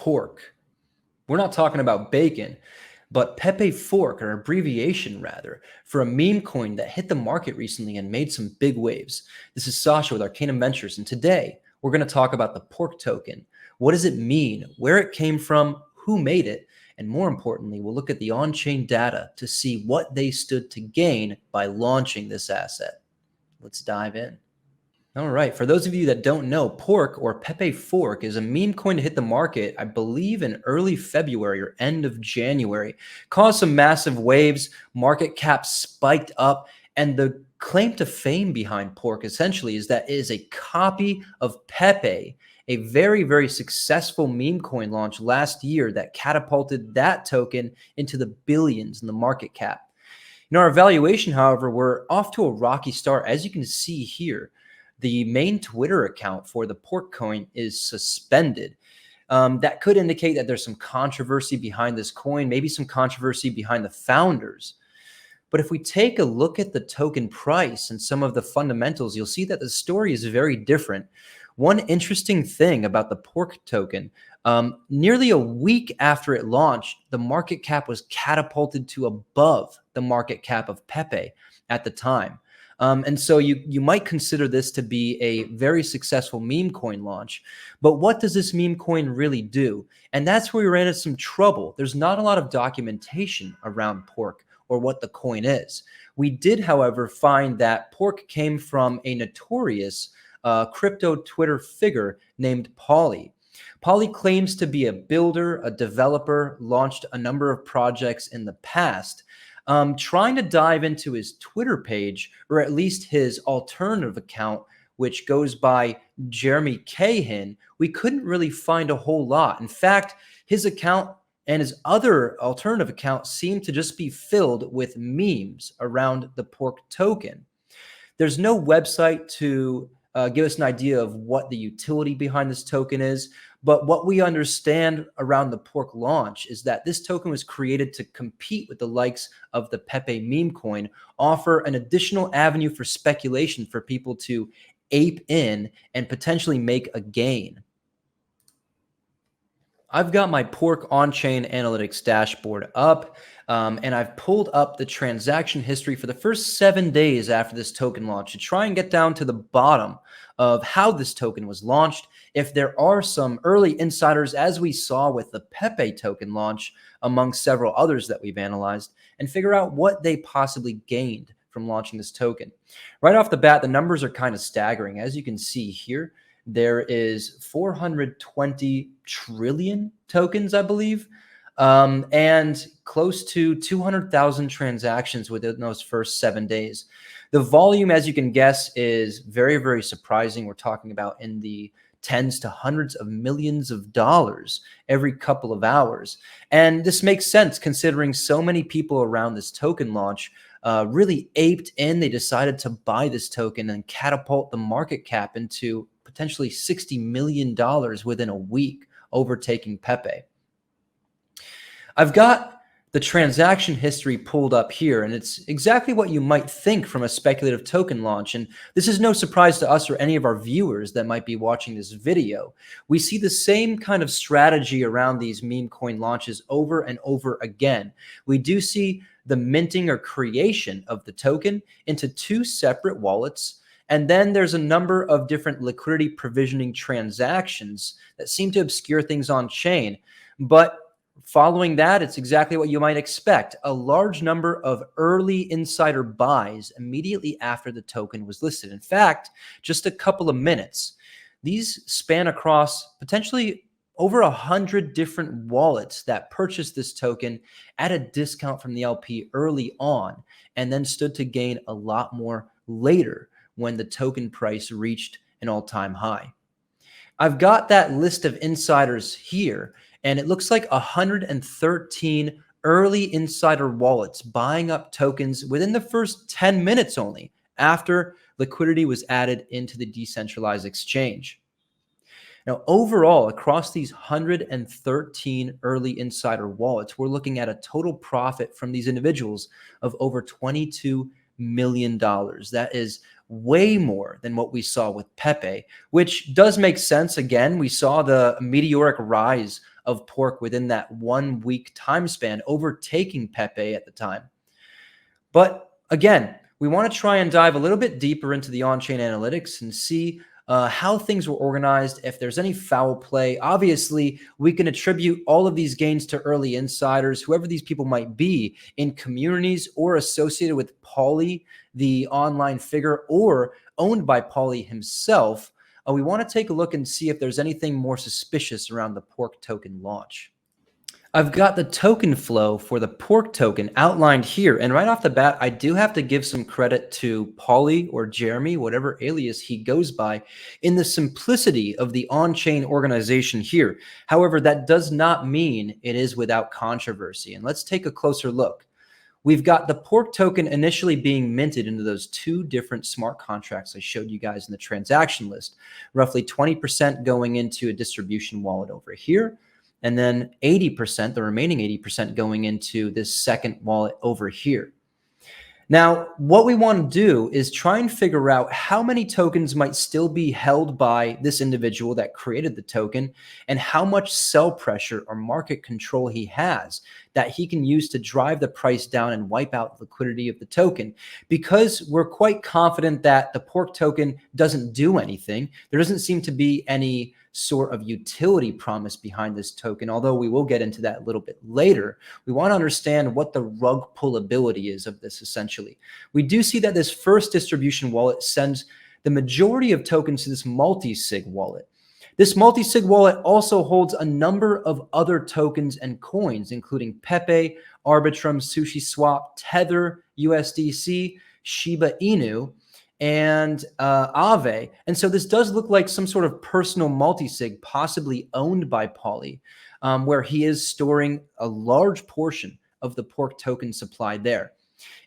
pork. We're not talking about bacon, but Pepe Fork, or abbreviation rather, for a meme coin that hit the market recently and made some big waves. This is Sasha with Arcanum Ventures, and today we're going to talk about the pork token. What does it mean? Where it came from? Who made it? And more importantly, we'll look at the on-chain data to see what they stood to gain by launching this asset. Let's dive in. All right, for those of you that don't know, Pork or Pepe Fork is a meme coin to hit the market, I believe in early February or end of January. Caused some massive waves, market cap spiked up, and the claim to fame behind Pork essentially is that it is a copy of Pepe, a very, very successful meme coin launch last year that catapulted that token into the billions in the market cap. In our evaluation, however, we're off to a rocky start. As you can see here, the main Twitter account for the pork coin is suspended. That could indicate that there's some controversy behind this coin, maybe some controversy behind the founders. But if we take a look at the token price and some of the fundamentals, you'll see that the story is very different. One interesting thing about the pork token, nearly a week after it launched, the market cap was catapulted to above the market cap of Pepe at the time. And so you might consider this to be a very successful meme coin launch. But what does this meme coin really do? And that's where we ran into some trouble. There's not a lot of documentation around pork or what the coin is. We did, however, find that pork came from a notorious crypto Twitter figure named Pauly. Pauly claims to be a builder, a developer, launched a number of projects in the past. Trying to dive into his Twitter page, or at least his alternative account, which goes by Jeremy Cahan, we couldn't really find a whole lot. In fact, his account and his other alternative account seem to just be filled with memes around the pork token. There's no website to give us an idea of what the utility behind this token is. But what we understand around the pork launch is that this token was created to compete with the likes of the Pepe meme coin, offer an additional avenue for speculation for people to ape in and potentially make a gain. I've got my pork on-chain analytics dashboard up, and I've pulled up the transaction history for the first 7 days after this token launch to try and get down to the bottom of how this token was launched, if there are some early insiders, as we saw with the Pepe token launch, among several others that we've analyzed, and figure out what they possibly gained from launching this token. Right off the bat, the numbers are kind of staggering. As you can see here, there is 420 trillion tokens, I believe, and close to 200,000 transactions within those first 7 days. The volume, as you can guess, is very, very surprising. We're talking about in the tens to hundreds of millions of dollars every couple of hours. And this makes sense considering so many people around this token launch really aped in. They decided to buy this token and catapult the market cap into potentially $60 million within a week, overtaking Pepe. I've got the transaction history pulled up here, and it's exactly what you might think from a speculative token launch. And this is no surprise to us or any of our viewers that might be watching this video. We see the same kind of strategy around these meme coin launches over and over again. We do see the minting or creation of the token into two separate wallets. And then there's a number of different liquidity provisioning transactions that seem to obscure things on chain. But following that, it's exactly what you might expect. A large number of early insider buys immediately after the token was listed. In fact, just a couple of minutes. These span across potentially over 100 different wallets that purchased this token at a discount from the LP early on, and then stood to gain a lot more later when the token price reached an all-time high. I've got that list of insiders here, and it looks like 113 early insider wallets buying up tokens within the first 10 minutes only after liquidity was added into the decentralized exchange. Now, overall, across these 113 early insider wallets, we're looking at a total profit from these individuals of over $22 million. That is way more than what we saw with Pepe, which does make sense. Again, we saw the meteoric rise of pork within that 1 week time span, overtaking Pepe at the time. But again, we want to try and dive a little bit deeper into the on-chain analytics and see how things were organized, if there's any foul play. Obviously, we can attribute all of these gains to early insiders, whoever these people might be, in communities or associated with Pauly, the online figure, or owned by Pauly himself. We want to take a look and see if there's anything more suspicious around the pork token launch. I've got the token flow for the pork token outlined here. And right off the bat, I do have to give some credit to Pauly or Jeremy, whatever alias he goes by, in the simplicity of the on-chain organization here. However, that does not mean it is without controversy. And let's take a closer look. We've got the pork token initially being minted into those 2 different smart contracts I showed you guys in the transaction list, roughly 20% going into a distribution wallet over here, and then 80%, the remaining 80% going into this second wallet over here. Now, what we want to do is try and figure out how many tokens might still be held by this individual that created the token and how much sell pressure or market control he has that he can use to drive the price down and wipe out liquidity of the token. Because we're quite confident that the pork token doesn't do anything, there doesn't seem to be any sort of utility promise behind this token, although we will get into that a little bit later. We want to understand what the rug pull ability is of this essentially. We do see that this first distribution wallet sends the majority of tokens to this multi-sig wallet. This multi-sig wallet also holds a number of other tokens and coins, including Pepe, Arbitrum, SushiSwap, Tether, USDC, Shiba Inu, and Aave. And so this does look like some sort of personal multisig, possibly owned by Pauly, where he is storing a large portion of the pork token supply there.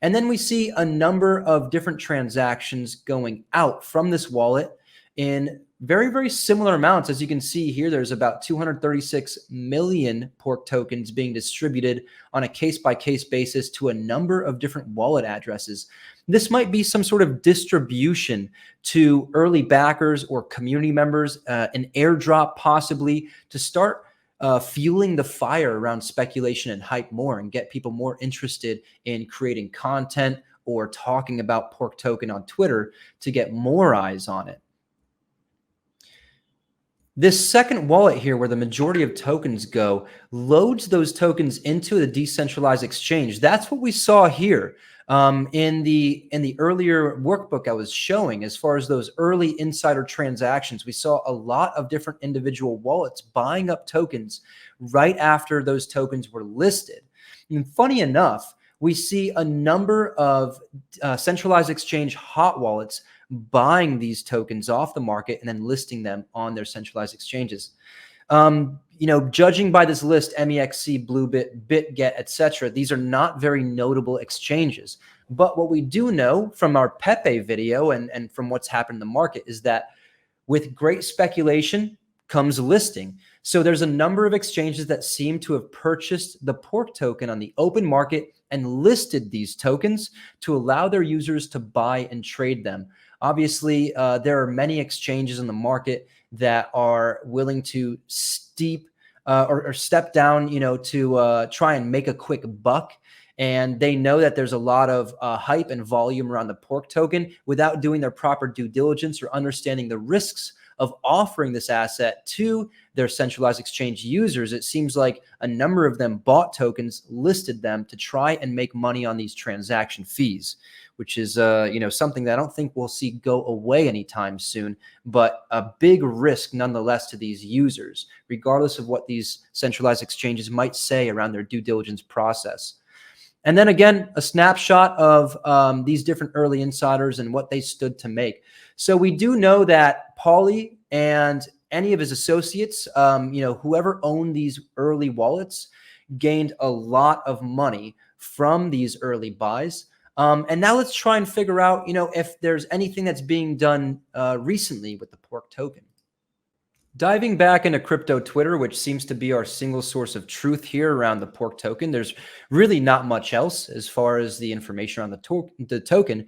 And then we see a number of different transactions going out from this wallet in very, very similar amounts. As you can see here, there's about 236 million pork tokens being distributed on a case-by-case basis to a number of different wallet addresses. This might be some sort of distribution to early backers or community members, an airdrop possibly, to start fueling the fire around speculation and hype more and get people more interested in creating content or talking about pork token on Twitter to get more eyes on it. This second wallet here, where the majority of tokens go, loads those tokens into the decentralized exchange. That's what we saw here in the earlier workbook I was showing. As far as those early insider transactions, we saw a lot of different individual wallets buying up tokens right after those tokens were listed. And funny enough, we see a number of centralized exchange hot wallets buying these tokens off the market and then listing them on their centralized exchanges. Judging by this list, MEXC, Bluebit, BitGet, etc., these are not very notable exchanges. But what we do know from our Pepe video and from what's happened in the market is that with great speculation comes listing. So there's a number of exchanges that seem to have purchased the pork token on the open market and listed these tokens to allow their users to buy and trade them. Obviously, there are many exchanges in the market that are willing to step down, to try and make a quick buck. And they know that there's a lot of hype and volume around the pork token without doing their proper due diligence or understanding the risks of offering this asset to their centralized exchange users. It seems like a number of them bought tokens, listed them to try and make money on these transaction fees, which is something that I don't think we'll see go away anytime soon, but a big risk nonetheless to these users, regardless of what these centralized exchanges might say around their due diligence process. And then again, a snapshot of these different early insiders and what they stood to make. So we do know that Pauly and any of his associates, whoever owned these early wallets, gained a lot of money from these early buys. And now let's try and figure out, if there's anything that's being done recently with the pork token. Diving back into crypto Twitter, which seems to be our single source of truth here around the pork token, there's really not much else as far as the information on the token.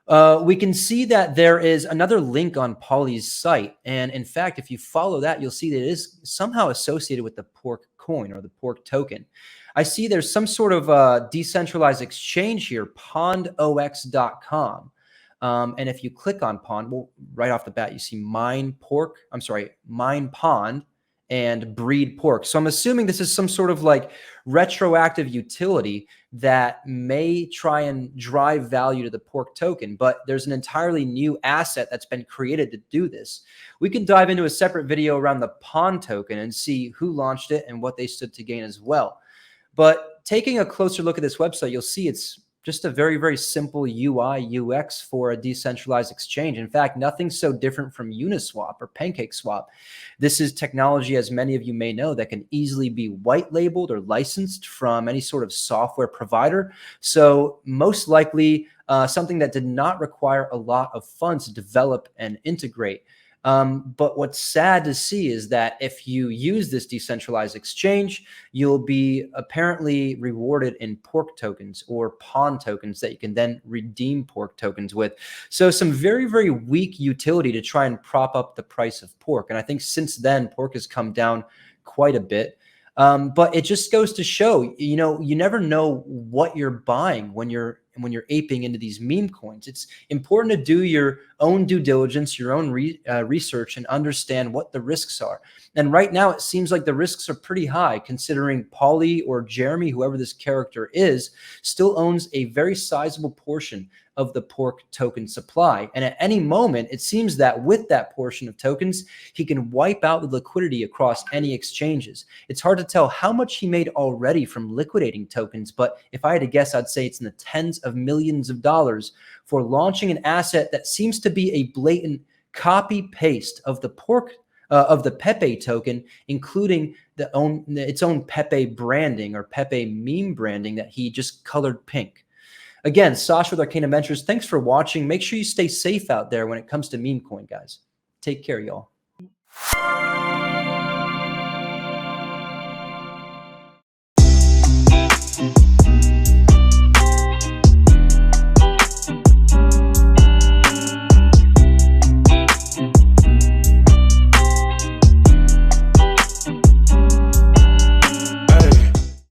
We can see that there is another link on Pauly's site. And in fact, if you follow that, you'll see that it is somehow associated with the pork coin or the pork token. I see there's some sort of decentralized exchange here, pondox.com. And if you click on Pond, well, right off the bat, you see mine pond and breed pork. So I'm assuming this is some sort of like retroactive utility that may try and drive value to the pork token, but there's an entirely new asset that's been created to do this. We can dive into a separate video around the Pond token and see who launched it and what they stood to gain as well. But taking a closer look at this website, you'll see it's just a very, very simple UI, UX for a decentralized exchange. In fact, nothing so different from Uniswap or PancakeSwap. This is technology, as many of you may know, that can easily be white labeled or licensed from any sort of software provider. So most likely something that did not require a lot of funds to develop and integrate. But what's sad to see is that if you use this decentralized exchange, you'll be apparently rewarded in pork tokens or pawn tokens that you can then redeem pork tokens with. So some very, very weak utility to try and prop up the price of pork. And I think since then, pork has come down quite a bit. But it just goes to show, you know, you never know what you're buying when you're aping into these meme coins. It's important to do your own due diligence, your own research, and understand what the risks are. And right now, it seems like the risks are pretty high, considering Pauly or Jeremy, whoever this character is, still owns a very sizable portion of the pork token supply. And at any moment, it seems that with that portion of tokens, he can wipe out the liquidity across any exchanges. It's hard to tell how much he made already from liquidating tokens, but if I had to guess, I'd say it's in the tens of millions of dollars for launching an asset that seems to be a blatant copy paste of the Pepe token, including its own Pepe branding or Pepe meme branding that he just colored pink. Again, Sasha with Arcanum Ventures. Thanks for watching. Make sure you stay safe out there when it comes to meme coin, guys. Take care, y'all.